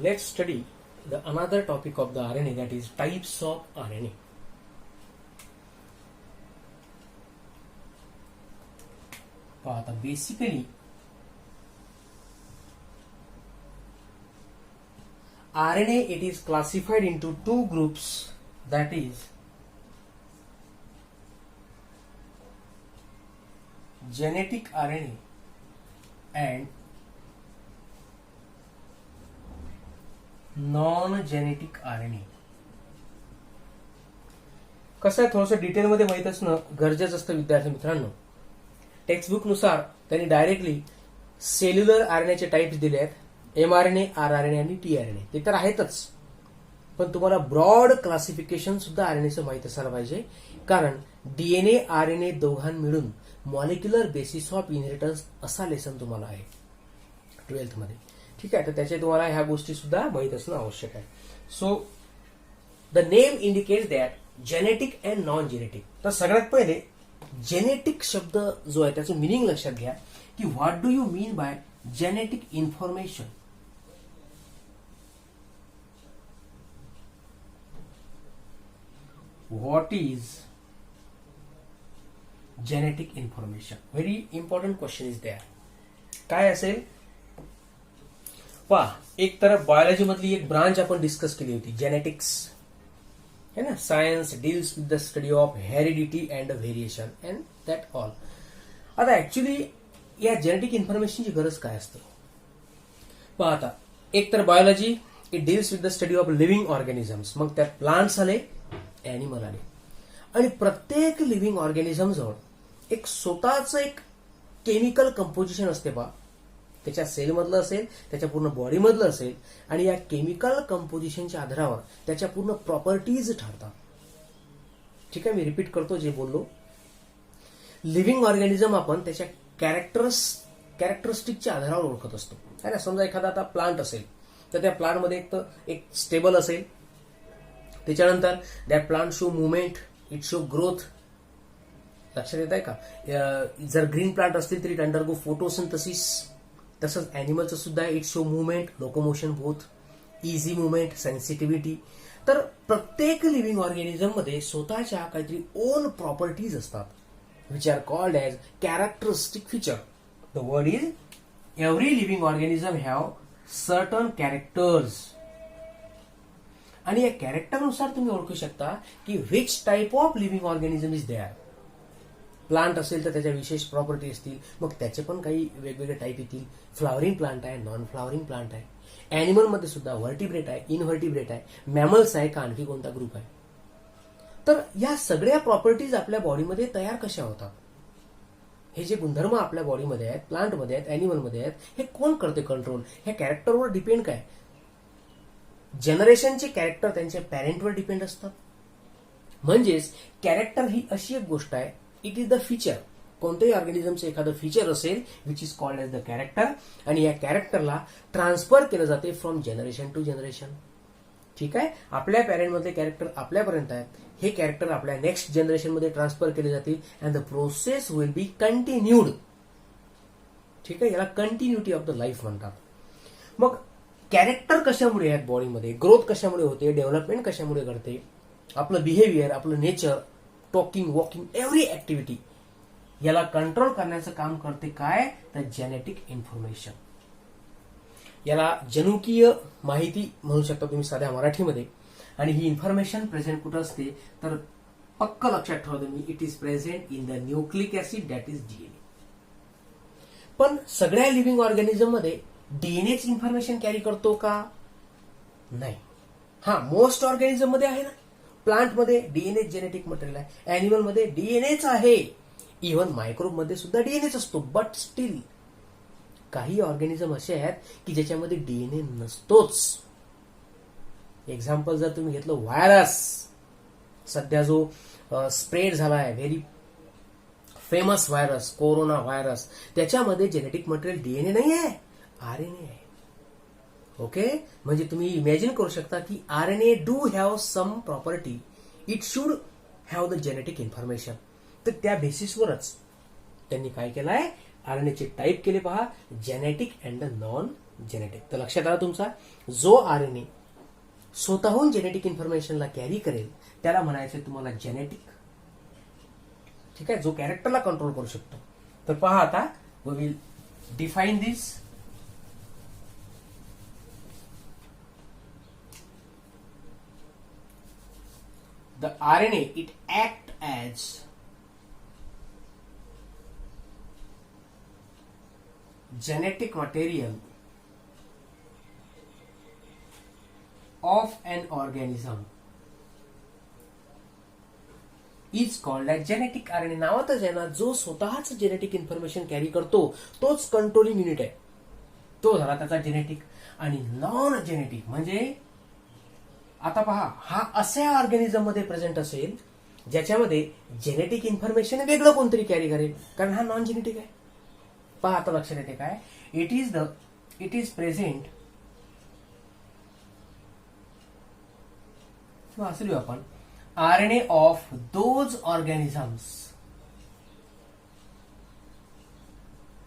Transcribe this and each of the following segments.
let's study the another topic of the RNA, that is types of RNA. आता basically RNA, it is classified into two groups, that is genetic RNA and non-genetic RNA. कसं आहे, थोडंसं डिटेलमध्ये माहित असणं गरजेचं असतं विद्यार्थी मित्रांनो. टेक्स्टबुक नुसार त्यांनी डायरेक्टली सेल्युलर आरएनएचे टाइप्स दिले आहेत, mRNA, rRNA आणि tRNA. ते तर आहेतच, पण तुम्हाला ब्रॉड क्लासिफिकेशन सुद्धा आरएनएचं माहित असायला पाहिजे, कारण डीएनए आरएनए दोघां मिळून मॉलिक्युलर बेसिस ऑफ इनहेरिटन्स असा लेसन तुम्हाला आहे 12th मध्ये. ठीक आहे, तर त्याचे तुम्हाला ह्या गोष्टी सुद्धा माहित असणं आवश्यक आहे. So the name indicates that genetic and non genetic. तर सगळ्यात पहिले जेनेटिक शब्द जो आहे त्याचं मिनिंग लक्षात घ्या की what do you mean by genetic information. What is genetic information? Very important question is there. काय असेल पहा, एक तरफ बायोलॉजी मधली एक ब्रांच आपण डिस्कस केली होती, जेनेटिक्स है ना. Science deals with the study of heredity and variation and that all. आता ऍक्च्युली या जेनेटिक इन्फॉर्मेशनची गरज काय असते पहा. आता एक तर biology, it deals with the study of living organisms. मग त्यात प्लांट्स आले, ॲनिमल आले, आणि प्रत्येक लिव्हिंग ऑर्गॅनिझम जवळ एक स्वतःच एक केमिकल कंपोजिशन असते पहा. त्याच्या सेलमधलं असेल, त्याच्या पूर्ण बॉडीमधलं असेल, आणि या केमिकल कंपोजिशनच्या आधारावर त्याच्या पूर्ण प्रॉपर्टीज ठरतात. ठीक आहे, मी रिपीट करतो जे बोललो. लिव्हिंग ऑर्गॅनिझम आपण त्याच्या कॅरेक्टरिस्टिकच्या आधारावर ओळखत असतो. है ना. समजा एखादा आता प्लांट असेल, तर त्या प्लांटमध्ये एक स्टेबल असेल, त्याच्यानंतर that plant show movement, it show growth. लक्षात येत आहे का? जर ग्रीन प्लांट असतील तर इट अंडरगो फोटोसिंथेसिस. तसंच अॅनिमलचं सुद्धा it show movement, locomotion both, easy movement, sensitivity. तर प्रत्येक लिव्हिंग ऑर्गॅनिझम मध्ये स्वतःच्या काहीतरी ओन प्रॉपर्टीज असतात, which are called as characteristic feature. The word is every living organism have certain characters. आणि या कॅरेक्टरनुसार तुम्ही ओळखू शकता की which type of living organism is there. Plant असेल तर त्याच्या विशेष प्रॉपर्टी असतील, मग त्याचे पण काही वेगवेगळे टाईप येतील. फ्लॉवरिंग प्लांट आहे, नॉन फ्लॉवरिंग प्लांट आहे. अॅनिमल मध्ये सुद्धा व्हर्टिब्रेट आहे, इनव्हर्टिब्रेट आहे, मॅमल्स आहे का आणखी कोणता ग्रुप आहे. तर या सगळ्या प्रॉपर्टीज आपल्या बॉडीमध्ये तयार कशा होतात, हे जे गुणधर्म आपल्या बॉडीमध्ये आहेत, प्लांटमध्ये आहेत, अॅनिमलमध्ये आहेत, हे कोण करते कंट्रोल? ह्या कॅरेक्टरवर डिपेंड काय? जनरेशनचे कॅरेक्टर त्यांच्या पॅरेंटवर डिपेंड असतात. म्हणजेच कॅरेक्टर ही अशी एक गोष्ट आहे, इट इज द फीचर. कोणत्याही ऑर्गॅनिझमचं एखादं फीचर असेल which is called as the character, आणि या कॅरेक्टरला ट्रान्सफर केलं जाते फ्रॉम जनरेशन टू जनरेशन. ठीक आहे, आपल्या पॅरेंटमधले कॅरेक्टर आपल्यापर्यंत आहेत, हे कॅरेक्टर आपल्या नेक्स्ट जनरेशनमध्ये ट्रान्सफर केले जातील and the process will be continued. ठीक आहे, याला कंटिन्युटी ऑफ द लाईफ म्हणतात. मग कॅरेक्टर कशामुळे आहेत बॉडीमध्ये, ग्रोथ कशामुळे होते, डेव्हलपमेंट कशामुळे घडते, आपलं बिहेवियर, आपलं nature, talking, walking, every activity, याला कंट्रोल करण्याचं काम करते काय? तर जेनेटिक इन्फॉर्मेशन. याला जनुकीय माहिती म्हणू शकता तुम्ही साध्या मराठीमध्ये. आणि ही इन्फॉर्मेशन प्रेझेंट कुठं असते तर पक्क लक्षात ठेवा तुम्ही, it is present in the nucleic acid, that is DNA. पण सगळ्या लिव्हिंग ऑर्गॅनिझम मध्ये डीएनएच इन्फॉर्मेशन कॅरी करतो का? नाही. हा, मोस्ट ऑर्गॅनिझम मध्ये आहे ना. प्लांटमध्ये डीएनए जेनेटिक मटेरियल आहे, अॅनिमलमध्ये डीएनएच आहे, इव्हन मायक्रोब मध्ये सुद्धा डीएनएच असतो. बट स्टील काही ऑर्गॅनिझम असे आहेत की ज्याच्यामध्ये डीएनए नसतोच. एक्झाम्पल जर तुम्ही घेतलं, व्हायरस, सध्या जो स्प्रेड झाला आहे, very famous virus, corona virus, त्याच्यामध्ये जेनेटिक मटेरियल डीएनए नाही आहे, आरएनए आहे. ओके, म्हणजे तुम्ही इमॅजिन करू शकता की RNA do have sum property, it should have the genetic information. तर त्या बेसिसवरच त्यांनी काय केलंय, आरएनएचे टाईप केले पहा, जेनेटिक अँड नॉन जेनेटिक. तर लक्षात आला तुमचा, जो आरएनए स्वतःहून जेनेटिक इन्फॉर्मेशनला कॅरी करेल त्याला म्हणायचं तुम्हाला जेनेटिक. ठीक आहे, जो कॅरेक्टरला कंट्रोल करू शकतो. तर पहा आता, we will define this. The RNA, it act as genetic material of an organism is called as genetic RNA. नावातच आहे ना, जो स्वतःच जेनेटिक इन्फॉर्मेशन कॅरी करतो तोच कंट्रोलिंग युनिट आहे, तो झाला त्याचा जेनेटिक. आणि नॉन जेनेटिक म्हणजे, आता पहा, हा अशा ऑर्गॅनिझम मध्ये प्रेझेंट असेल ज्याच्यामध्ये जेनेटिक इन्फॉर्मेशन वेगळं कोणतरी कॅरी करेल, कारण हा नॉन जेनेटिक आहे. पहा आता लक्षात येते काय, इट इज प्रेझेंट, किंवा असं लिहू आपण, RNA of those organisms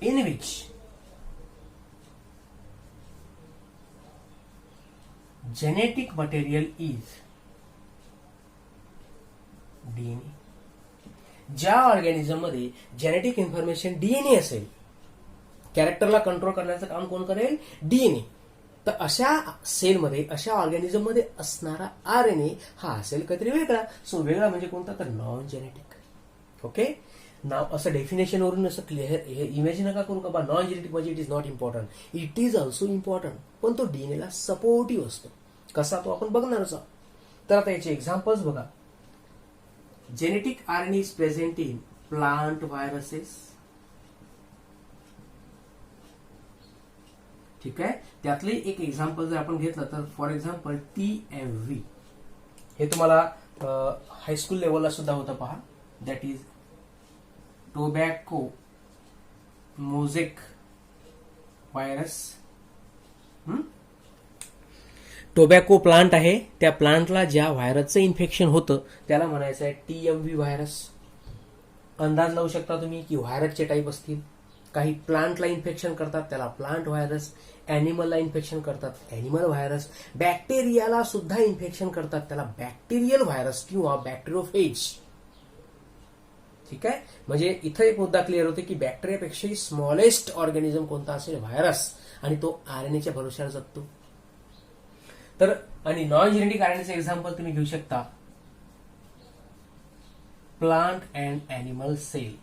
in which genetic material is DNA. ज्या ऑर्गॅनिझम मध्ये जेनेटिक इन्फॉर्मेशन डीएनए असेल, कॅरेक्टरला कंट्रोल करण्याचं काम कोण करेल? डीएनए. तर अशा सेलमध्ये, अशा ऑर्गॅनिझम मध्ये असणारा आरएनए हा असेल काहीतरी वेगळा. सो वेगळा म्हणजे कोणता? तर नॉन जेनेटिक. ओके, नाव असं डेफिनेशन वरून असं क्लिअर इमॅजिन नका करू का बा नॉन जेनेटिक म्हणजे it is not important. It is also important, पण तो डीएनएला सपोर्टिव्ह असतो. कसा तो आपण बघणारच आहोत. तर आता याचे एक्झाम्पल्स बघा. Genetic RNA is present in plant viruses. ठीक आहे, त्यातले एक एक्झाम्पल जर आपण घेतलं तर फॉर एक्झाम्पल TMV. हे तुम्हाला हायस्कूल लेवलला सुद्धा होतं पहा. That is tobacco mosaic virus. Tobacco plant आहे, त्या प्लांटला ज्या व्हायरसचं इन्फेक्शन होतं त्याला म्हणायचं आहे TMV व्हायरस. अंदाज लावू शकता तुम्ही की व्हायरसचे टाईप असतील. काही प्लांटला इन्फेक्शन करतात त्याला प्लांट व्हायरस, अॅनिमलला इन्फेक्शन करतात अॅनिमल व्हायरस, बॅक्टेरियाला सुद्धा इन्फेक्शन करतात त्याला बॅक्टेरियल व्हायरस किंवा बॅक्टेरियोफेज. ठीक आहे, म्हणजे इथं एक मुद्दा क्लिअर होतो की बॅक्टेरियापेक्षाही स्मॉलेस्ट ऑर्गॅनिझम कोणता असेल? व्हायरस. आणि तो आरएनएच्या भरोश्यावर जगतो. तर आणि नॉन जेनेटिक आरएनएचं एक्झाम्पल तुम्ही घेऊ शकता plant and animal cell.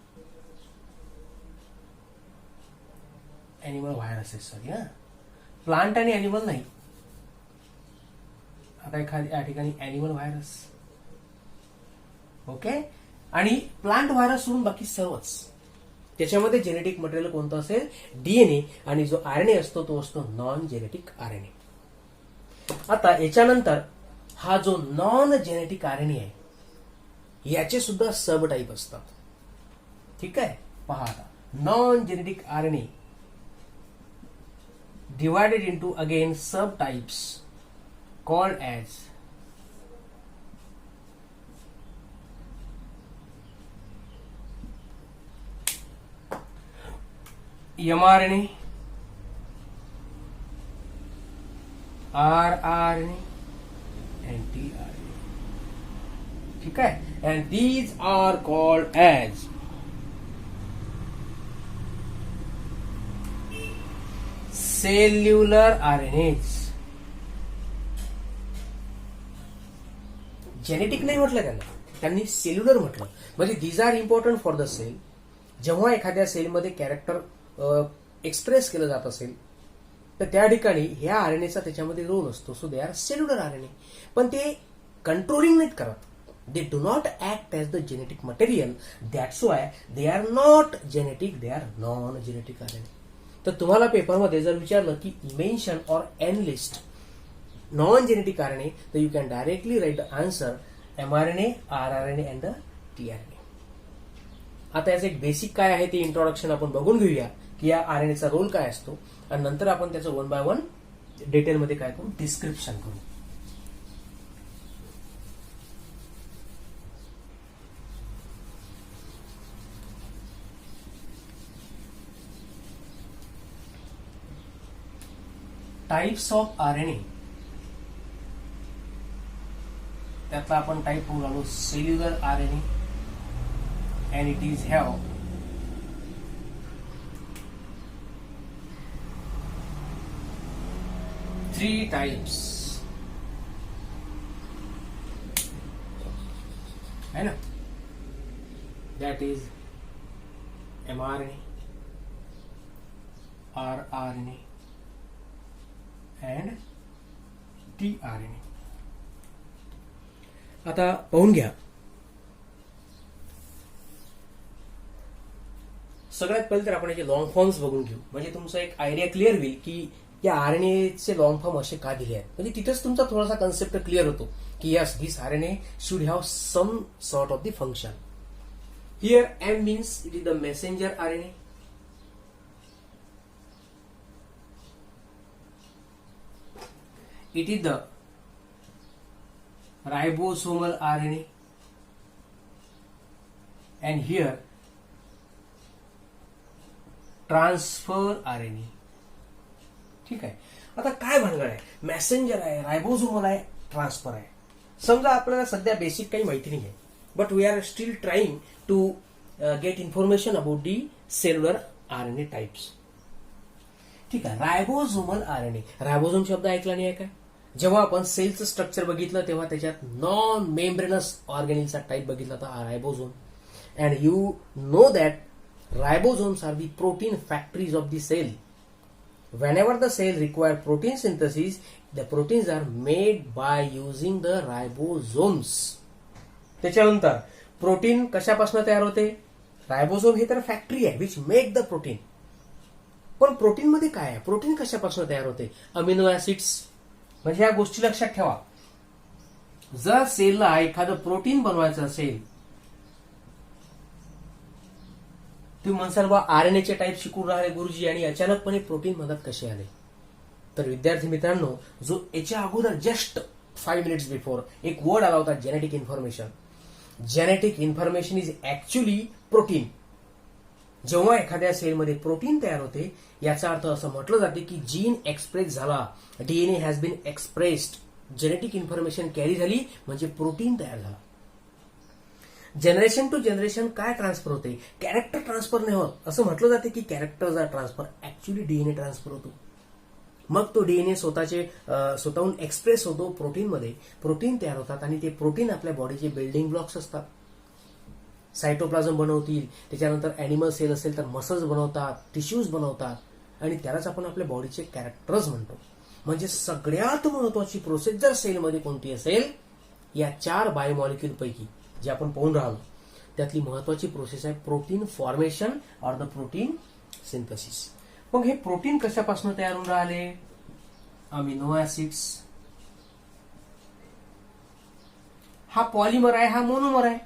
Animal viruses, sorry हा, प्लांट आणि अॅनिमल नाही. आता या ठिकाणी अॅनिमल व्हायरस. ओके, आणि प्लांट व्हायरस सोडून बाकी सर्वच त्याच्यामध्ये जेनेटिक मटेरियल कोणतं असेल? डीएनए. आणि जो आरएनए असतो तो असतो नॉन जेनेटिक आरएनए. आता याच्यानंतर हा जो नॉन जेनेटिक आरएनए आहे याचे सुद्धा सब टाईप असतात. ठीक आहे, पहा आता, non genetic RNA divided into again subtypes called as mRNA, rRNA and tRNA. ठीक है, and these are called as cellular RNAs. Genetic नाही म्हटलं त्यांना, त्यांनी सेल्युलर म्हटलं. म्हणजे these are important for the cell. जेव्हा एखाद्या सेलमध्ये कॅरेक्टर एक्सप्रेस केलं जात असेल तर त्या ठिकाणी ह्या आरएनएचा त्याच्यामध्ये रोल असतो. So they are cellular RNA. पण ते कंट्रोलिंग नाहीत करत. They do not act as the genetic material. That's why they are not genetic, they are non genetic RNA. तर तुम्हाला पेपरमध्ये जर विचारलं की mention or enlist non genetic RNA, तर you can directly write the answer mRNA, rRNA and the tRNA. आता याचं एक बेसिक काय आहे ते इंट्रोडक्शन आपण बघून घेऊया की या आरएनएचा रोल काय असतो, आणि नंतर आपण त्याचं 1 by 1 डिटेलमध्ये काय करू, डिस्क्रिप्शन करू. टाइप्स ऑफ RNA, त्यातला आपण टाइप बघून आलो cellular RNA, and it is have 3 types, है ना? That is mRNA, rRNA and tRNA. आता पाहून घ्या, सगळ्यात पहिले तर आपण याचे लॉंग फॉर्म्स बघून घेऊ, म्हणजे तुमचा एक आयडिया क्लिअर होईल की या RNAचे लॉंग फॉर्म असे का दिले आहेत. म्हणजे तिथेच तुमचा थोडासा कन्सेप्ट क्लिअर होतो की yes, this RNA should have some sort of the function. Here M means it is the messenger RNA. It is the ribosomal RNA, and here transfer RNA. ठीक आहे. आता काय भानगड आहे, मेसेंजर आहे, रायबोसोमल आहे, ट्रान्सफर आहे. समजा आपल्याला सध्या बेसिक काही माहिती नाही आहे, but we are still trying to get information about the cellular RNA types. ठीक आहे. रायबोसोमल RNA, रायबोसोम शब्द ऐकला नाही आहे का? जेव्हा आपण सेलचं स्ट्रक्चर बघितलं तेव्हा त्याच्यात नॉन मेम्ब्रेनस ऑर्गेनिलचा टाइप बघितला होता, ribosome. And you know that ribosomes are the protein factories of the cell. Whenever the cell require protein synthesis, the proteins are made by using the ribosomes. त्याच्यानंतर protein कशापासून तयार होते? रायबोसोम हे तर factory आहे which make the protein. पण protein मध्ये काय आहे? प्रोटीन कशापासून तयार होते? Amino acids. म्हणजे या गोष्टी लक्षात ठेवा, जर सेलला एखादं प्रोटीन बनवायचं असेल, तुम्ही म्हणसाल बा RNAचे टाईप शिकून राहिले गुरुजी आणि अचानकपणे प्रोटीन मदत कसे आले? तर विद्यार्थी मित्रांनो, जो याच्या अगोदर जस्ट 5 मिनिट्स बिफोर एक वर्ड आला होता, genetic information. Genetic information is actually protein. जेव्हा एखाद्या सेलमध्ये प्रोटीन तयार होते, याचा अर्थ असं म्हटलं जाते की जीन एक्सप्रेस झाला, DNA has been expressed, genetic information carry झाली, म्हणजे प्रोटीन तयार झाला. जनरेशन टू जनरेशन काय ट्रान्सफर होते? कॅरेक्टर ट्रान्सफर नाही होत. असं म्हटलं जाते की कॅरेक्टरचा ट्रान्सफर, ऍक्च्युली DNA ट्रान्सफर होतो. मग तो DNA स्वतःहून एक्सप्रेस होतो प्रोटीनमध्ये, प्रोटीन तयार होतात आणि ते प्रोटीन आपल्या बॉडीचे बिल्डिंग ब्लॉक्स असतात. सायटोप्लाझम बनवतील, त्याच्यानंतर अॅनिमल सेल असेल तर मसल्स बनवतात, टिश्यूज बनवतात, आणि त्यालाच आपण आपल्या बॉडीचे कॅरेक्टर्स म्हणतो. म्हणजे सगळ्यात महत्वाची प्रोसेस जर सेलमध्ये कोणती असेल, या 4 बायोमॉलिक्यूल पैकी जे आपण पाहून राहिलो त्यातली महत्वाची प्रोसेस आहे protein formation or the protein synthesis. मग हे प्रोटीन कशापासून तयार होऊन राहिले? Amino acids. हा पॉलिमर आहे, हा मोनोमर आहे.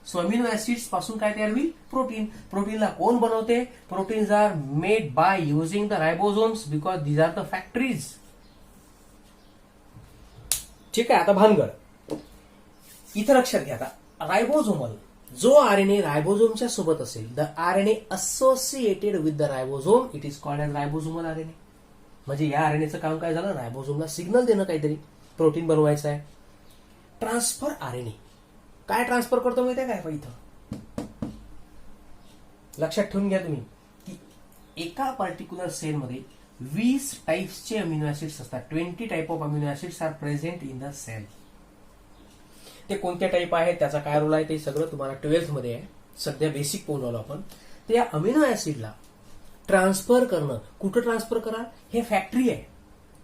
सो अमिनो ऍसिड्स पासून काय तयार होईल? प्रोटीन. प्रोटीनला कोण बनवते? Proteins are made by using the ribosomes because these are the factories. ठीक आहे. आता भानगड इथं लक्षात घ्या. आता रायबोसोमल जो RNA रायबोसोमच्या सोबत असेल, the RNA associated with the ribosome, it is called as ribosomal RNA. म्हणजे या RNAचं काम काय झालं? रायबोसोमला सिग्नल देणं, काहीतरी प्रोटीन बनवायचं आहे. ट्रान्सफर RNA काय ट्रान्सफर करतो माहिती आहे काय? इथं लक्षात ठेवून घ्या तुम्ही की एका पर्टिक्युलर सेलमध्ये 20 टाइप्सचे अमिनो ऍसिड्स असतात. 20 type of amino acids are present in the cell. ते कोणत्या टाईप आहे, त्याचा काय रोल आहे, ते सगळं तुम्हाला 12th मध्ये आहे. सध्या बेसिक पाहून आलो आपण. तर या अमिनो ऍसिडला ट्रान्सफर करणं, कुठं ट्रान्सफर करा? हे फॅक्टरी आहे,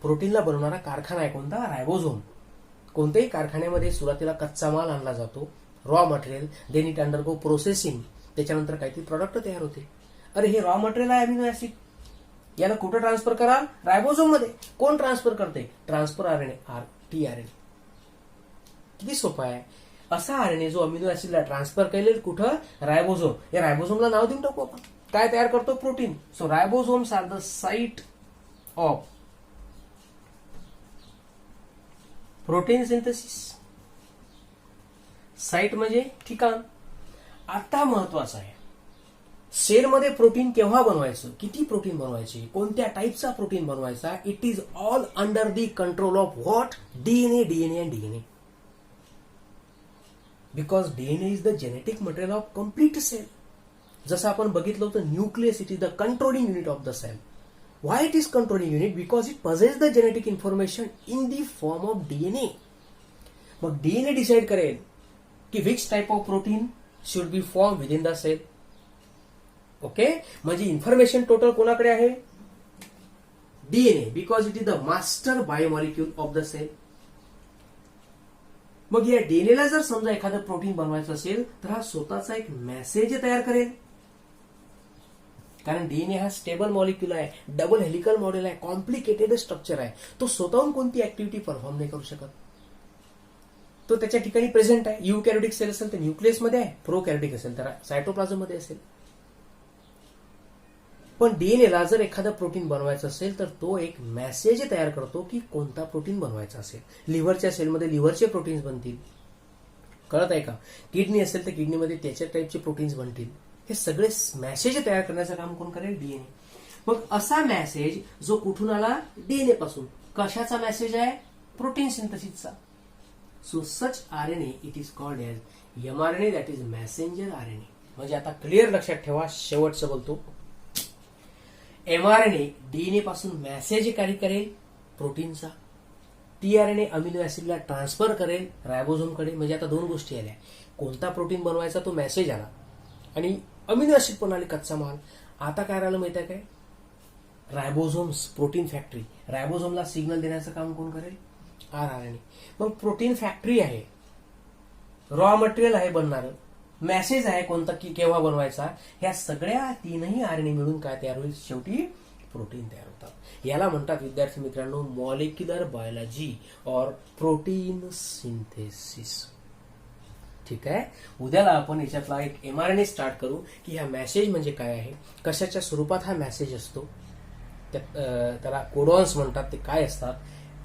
प्रोटीनला बनवणारा कारखाना आहे. कोणता? रायबोसोम. कोणत्याही कारखान्यामध्ये सुरुवातीला कच्चा माल आणला जातो, raw material, then it undergo processing, त्याच्यानंतर काहीतरी प्रॉडक्ट तयार होते. अरे हे रॉ मटेरियल आहे अमिनो ऍसिड, याला कुठं ट्रान्सफर करा? रायबोसोम मध्ये. कोण ट्रान्सफर करते? Transfer RNA, tRNA. किती सोपा आहे. असा RNA जो अमिनो ऍसिडला ट्रान्सफर केलेला कुठं? रायबोसोम. या रायबोसोमला नाव देऊन टाकू आपण. काय तयार करतो? Protein. So ribosomes are the site of protein synthesis. Site म्हणजे ठिकाण. आता महत्वाचं आहे, सेलमध्ये प्रोटीन केव्हा बनवायचं, किती प्रोटीन बनवायचे, कोणत्या टाईपचा प्रोटीन बनवायचा, it is all under the control of what, DNA and DNA. Because DNA is the genetic material of complete cell. जसं आपण बघितलं होतं nucleus it is the controlling unit of the cell. Why it is controlling unit? Because it possess the genetic information in the form of DNA. मग DNA decide करेल की which type of protein should be form within the cell. Okay, म्हणजे information total कोणाकडे आहे? DNA, because it is the master biomolecule of the cell. मग या डीएनएला जर समजा एखादं प्रोटीन बनवायचं असेल तर हा स्वतःचा एक मेसेज तयार करेल. कारण डीएनए हा स्टेबल मॉलिक्यूल आहे, डबल हेलिकल मॉडेल आहे, कॉम्प्लिकेटेड स्ट्रक्चर आहे. तो स्वतःहून कोणती ऍक्टिव्हिटी परफॉर्म नाही करू शकत. तो त्याच्या ठिकाणी प्रेझेंट आहे. युकॅरियोटिक सेल असेल तर न्यूक्लियसमध्ये आहे, प्रोकॅरियोटिक असेल तर सायटोप्लाझम मध्ये असेल. पण डीएनएला जर एखादं प्रोटीन बनवायचं असेल तर तो एक मेसेज तयार करतो की कोणता प्रोटीन बनवायचा असेल. लिव्हरच्या सेलमध्ये लिव्हरचे प्रोटीन्स बनतील, कळत आहे का? किडनी असेल तर किडनीमध्ये त्याच्या टाईपचे प्रोटीन्स बनतील. हे सगळे मेसेज तयार करण्याचं काम कोण करेल? डीएनए. मग असा मेसेज जो कुठून आला? डीएनए पासून. कशाचा मेसेज आहे? प्रोटीन सिंथेसिसचा. So such RNA it is called as mRNA, that is messenger RNA. म्हणजे आता क्लिअर लक्षात ठेवा, शेवटचं बोलतो. एमआरएनए डीएनए पासून मेसेज कॅरी करेल प्रोटीनचा. टीआरएनए अमिनो ऍसिडला ट्रान्सफर करेल रायबोझोमकडे. म्हणजे आता दोन गोष्टी आल्या. कोणता प्रोटीन बनवायचा तो मेसेज आला आणि अमिनो ऍसिड पण आले, कच्चा माल. आता काय राहिलं माहिती आहे काय? Ribosomes, protein factory. रायबोझोमला सिग्नल देण्याचं काम कोण करेल? आरएनए. मग प्रोटीन फॅक्टरी आहे, रॉ मटेरियल आहे बनणारं, मेसेज आहे कोणता की केव्हा बनवायचा. ह्या सगळ्या तीनही आरएनए मिळून काय तयार होईल? शेवटी प्रोटीन तयार होतात. याला म्हणतात विद्यार्थी मित्रांनो मॉलिक्युलर बायोलॉजी और प्रोटीन सिंथेसिस. ठीक आहे. उद्याला आपण याच्यातला एक एमआरएनए स्टार्ट करू की हा मेसेज म्हणजे काय आहे, कशाच्या स्वरूपात हा मेसेज असतो, त्याला कोडॉन्स म्हणतात, ते काय असतात,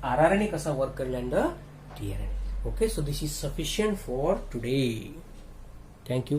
आरआरएनए कसा वर्क करेल and tRNA. Okay, so this is sufficient for today. Thank you.